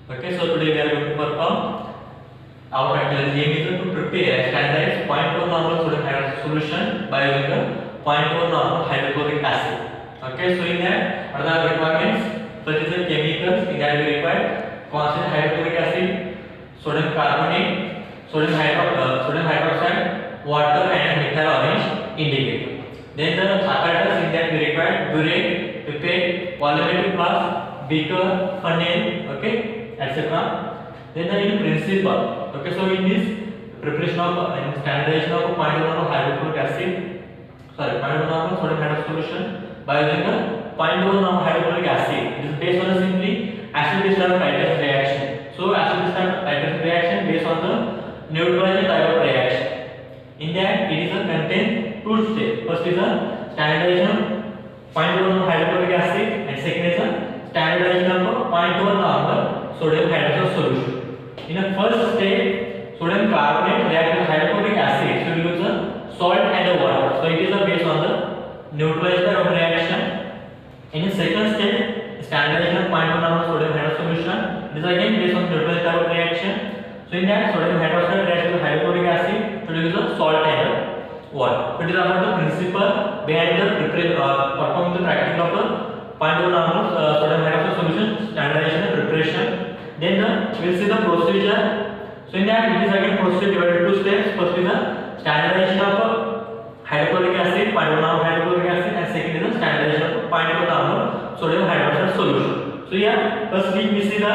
Okay, so today we are going to perform our practical aim is to prepare standardized 0.1 normal sodium hydroxide solution by using a 0.1 normal hydrochloric acid. Okay, so in that what are the requirements? First is the chemicals. In that we require constant hydrochloric acid, sodium carbonate, sodium hydroxide, water and methyl orange indicator. Then the apparatus in that we require burette, pipette, volumetric flask, beaker, funnel, okay, etc. Then in principle, okay, so in this preparation of and standardization of 0.1 hydrochloric acid, 0.1 sodium hydroxide solution by using a 0.1 hydrochloric acid. It is based on simply acid-base Titus reaction. So acid-base Titus reaction based on the neutralizing type of reaction. In that it is a contain two steps. First is a standardization 0.1 hydrochloric acid and second is a standardization of 0.1 normal sodium hydroxide solution. In the first step, sodium carbonate reacts with hydrochloric acid. So we use a salt and a water. So it is based on the neutralized type of reaction. In the second step, standardization of 0.1 normal sodium hydroxide solution. It is again based on neutralized type of reaction. So in that sodium hydroxide reacts with hydrochloric acid. So we use a salt and a water. It is about the principle behind the performing the practical of the 0.1 normal sodium hydroxide solution standardization and preparation. Then we will see the procedure. So in that it is again procedure divided into two steps. First is the standardization of hydrochloric acid, 0.1 normal hydrochloric acid, and second is the standardization of 0.1 normal sodium hydroxide solution. So here firstly we see the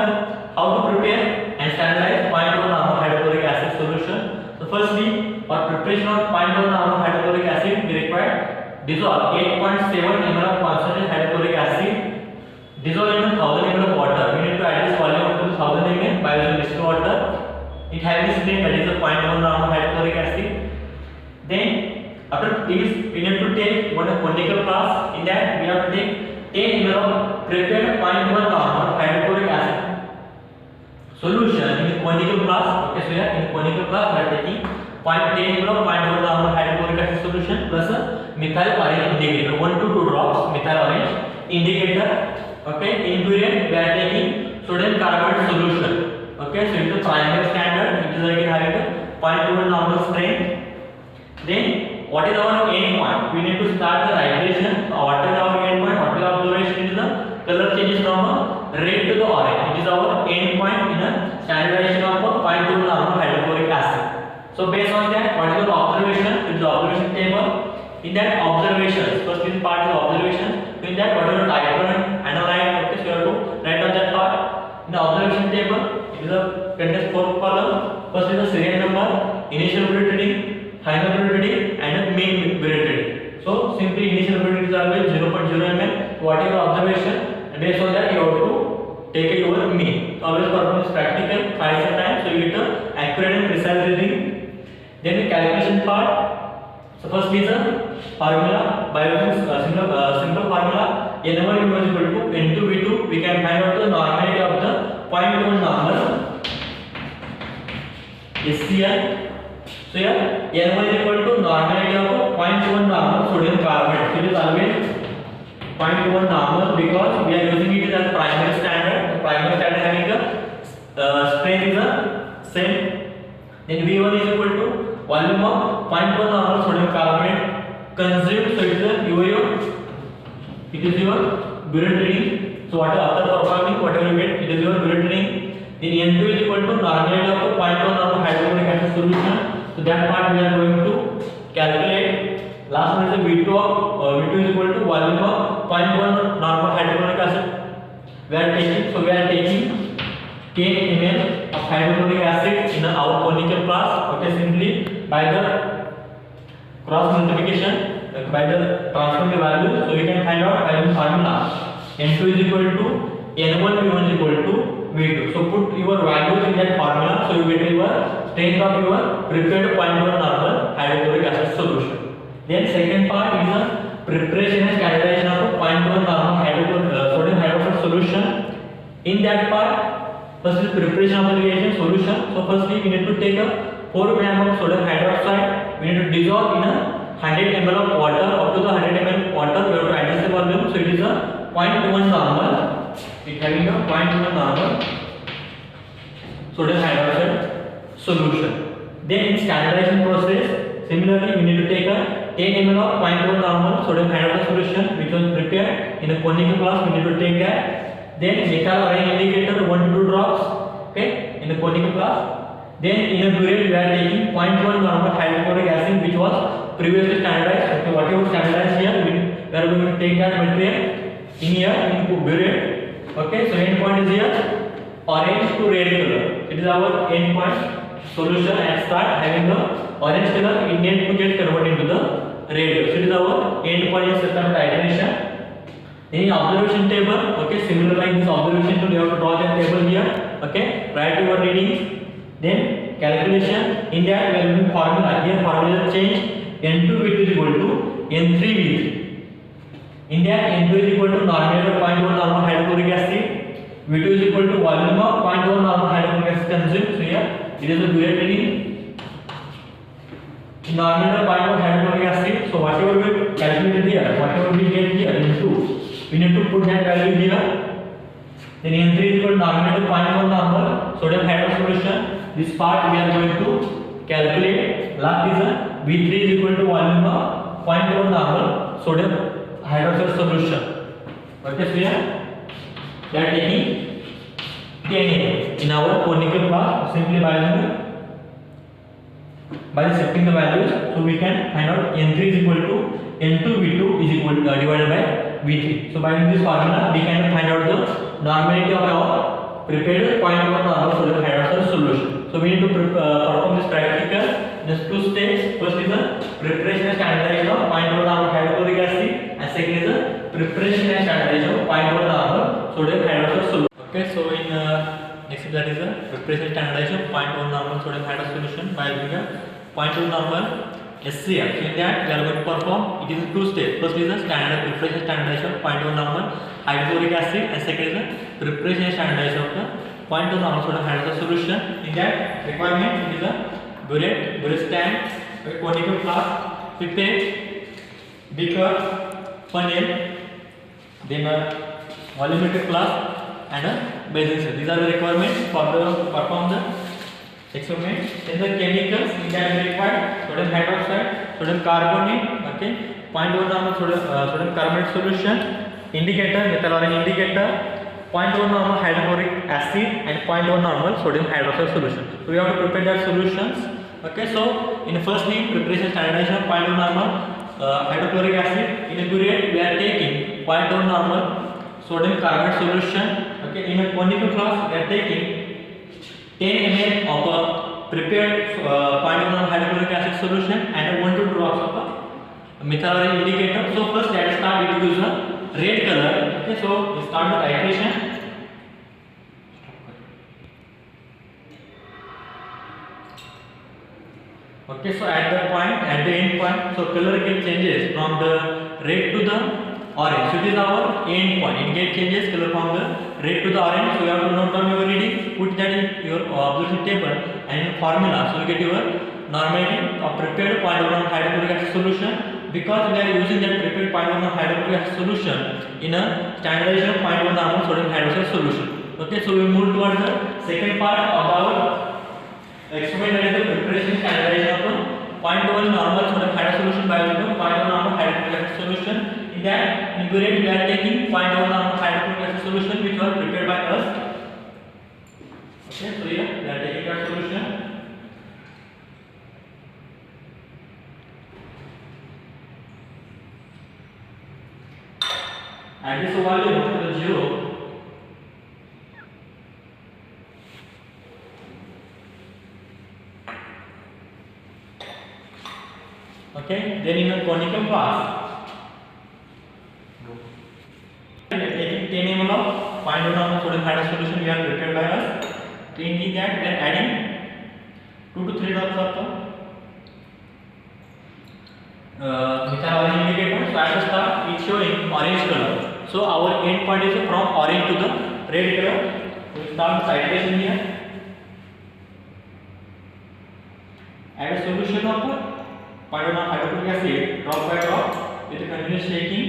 how to prepare and standardize 0.1 normal hydrochloric acid solution. So firstly for preparation of 0.1 normal hydrochloric acid we require dissolve 8.7 ml of concentrated hydrochloric acid, dissolve in 1000 ml of water. We need to add this volume up to 1000 ml by using distilled water. It has this name, that is a 0.1 normal hydrochloric acid. Then after this we need to take one conical flask. In that we have to take 10 ml of prepared 0.1 normal hydrochloric acid solution in conical flask. Okay, so here in conical flask we are taking 10 ml of 0.1 normal hydrochloric acid solution plus a methyl orange indicator, 1 to 2 drops methyl orange indicator. Okay, in burette we are taking sodium carbonate solution. Okay, so it is a primary standard. It is again having a 0.2 normal strength. Then what is our end point? We need to start the titration. What is our end point? What is our observation? It is the color changes from red to the orange. It is our end point in a standardization of a 0.2 normal hydrochloric acid. So based on that, what is the observation? It is the observation table. In that observations, first is part is observation. In that, what is the diagram, analyze? Okay, so you have to write on that part. In the observation table, it is a contains 4 columns. First is the serial number, initial burette reading, final burette reading, and the main burette reading. So simply initial burette is always 0.0 ml. What is the observation? And based on that, you have to take your mean. Always perform this practical 5 times, so you get the accurate and precise reading. Then the calculation part. So first is a formula. By using simple formula N1 is equal to N2 V2, we can find out the normality of the 0.1 normal HCl. So here N1 is equal to normality of 0.1 normal sodium carbonate. So it is always 0.1 normal because we are using it as a primary standard. The primary standard having a strength is the same. Then V1 is equal to volume of 0.1 normal sodium carbonate consumed. So it is your burette reading. So after performing whatever you get, it is your burette reading. Then N2 is equal to normality of 0.1 normal hydrochloric acid solution. So that part we are going to calculate. Last one is the V2 is equal to volume of 0.1 normal hydrochloric acid. We are taking 10 ml of hydrochloric acid in our conical flask. Okay, simply by the cross multiplication, by the transforming the value, so we can find out by the formula. N2 is equal to N1, V1 is equal to V2. So put your values in that formula, so you get your strength of your prepared 0.1 normal hydrochloric acid solution. Then second part is the preparation and standardization of 0.1 normal sodium hydroxide solution. In that part, first is preparation of the reagent solution. So firstly we need to take a 4 gram of sodium hydroxide. We need to dissolve in a 100 ml of water. Up to the 100 ml water we have to adjust the volume. So it is a 0.1 normal. It having a 0.1 normal sodium hydroxide solution. Then in standardization process, similarly we need to take a 10 ml of 0.1 normal sodium hydroxide solution which was prepared in a conical glass. We need to take that. Then methyl arraign indicator 1 to 2 drops, okay, in a conical glass. Then in a burette we are taking 0.1 normal hydrochloric acid which was previously standardized. Okay, whatever standardized here, we are going to take that material in here in burette. Okay, so end point is here orange to red color. It is our end point solution and start having the orange color. It needs to get converted into the red color. So it is our end point in system titration. In observation table, okay, similar like this observation table, you have to draw the table here. Okay, write your readings. Then calculation. In that we are using formula. Here formula change. N2V2 is equal to N3V3. In that N2 is equal to normal 0.1 normal hydrochloric acid. V2 is equal to volume of 0.1 normal hydrochloric acid consumed. So here it is a burette reading. In normal 0.1 hydrochloric acid. So whatever we calculated here, whatever we get here into, we need to put that value here. Then N3 is equal to normal 0.1 normal sodium hydroxide solution. This part we are going to calculate. Last is V3 is equal to volume of 0.1 normal sodium hydroxide solution. Okay, so here we are taking 10 ml in our conical glass simply by shifting the values. So we can find out N3 is equal to N2V2 is equal to divided by V3. So by using this formula we can find out the normality of our prepared 0.1 normal sodium hydroxide solution. So we need to perform this practical. There's two steps. First is the preparation and standardization of 0.1 normal hydrochloric acid, and second is the preparation and standardization of 0.1 normal sodium hydroxide solution. Okay, so in next step that is the preparation and standardization of 0.1 normal sodium hydroxide solution by using a 0.2 normal SCR. So in that we are going to perform. It is two steps. First is the standard preparation and standardization of 0.1 normal hydrochloric acid, and second is the preparation and standardization of the 0.2 normal sodium hydroxide solution. In that requirement, it is a burette stand, a conical glass, pipette, beaker, funnel, then a volumetric glass and a basin set. These are the requirements for the perform the experiment. Then the chemicals in that we require sodium hydroxide, sodium carbonate, okay, 0.1 normal sodium carbonate solution, indicator, methyl arraign indicator, 0.1 normal hydrochloric acid and 0.1 normal sodium hydroxide solution. So we have to prepare that solutions. Okay, so in the first thing preparation standardization of 0.1 normal hydrochloric acid. In a burette we are taking 0.1 normal sodium carbonate solution. Okay, in a conical glass we are taking 10 ml of a prepared 0.1 normal hydrochloric acid solution and 1 to 2 drops of a methyl arraign indicator. So first let us start with use a red color. Okay, so we start the titration. Okay, so at the end point, so color get changes from the red to the orange. So it is our end point. It get changes color from the red to the orange. So you have to note down your reading, put that in your observation table and in formula. So you get your normality of prepared 0.1 hydrochloric acid solution. Because we are using that prepared 0.1 hydrochloric acid solution in a standardization of 0.1 normal sodium hydroxide solution. Okay, so we move towards the second part of our experiment, that is the preparation standardization of 0.1 normal sodium hydroxide solution by using 0.1 normal hydrochloric acid solution. In that, in burette we are taking 0.1 normal hydrochloric acid solution which was prepared by us. Okay, so here we are taking that solution. And this volume to the 0. Okay, then in a conical glass, we are taking 10 ml of 0.1 normal sodium hydroxide solution we are prepared by us. In that we are adding 2 to 3 drops of methyl arraign indicator. So at the start it is showing orange color. So our end point is from orange to the red color. We start the titration here. Add a solution of 0.1 hydrochloric acid drop by drop with a continuous shaking.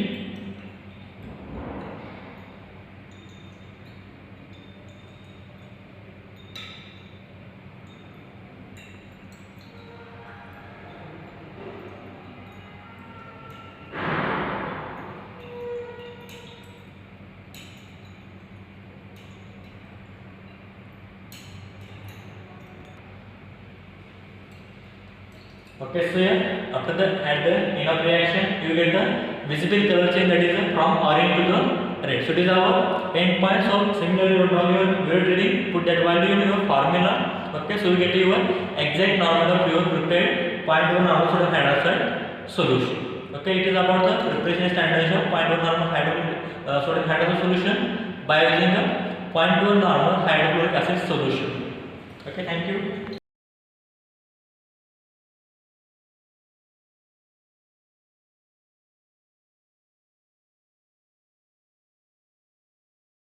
Okay, so here after the at the end of reaction you get the visible color change, that is from orange to the red. So it is our end point. So similarly now you are reading, put that value in your formula. Okay, so you get your exact normal of your prepared 0.1 normal sodium hydroxide solution. Okay, it is about the preparation standardization of 0.1 normal sodium hydroxide solution by using the 0.1 normal hydrochloric acid solution. Okay, thank you.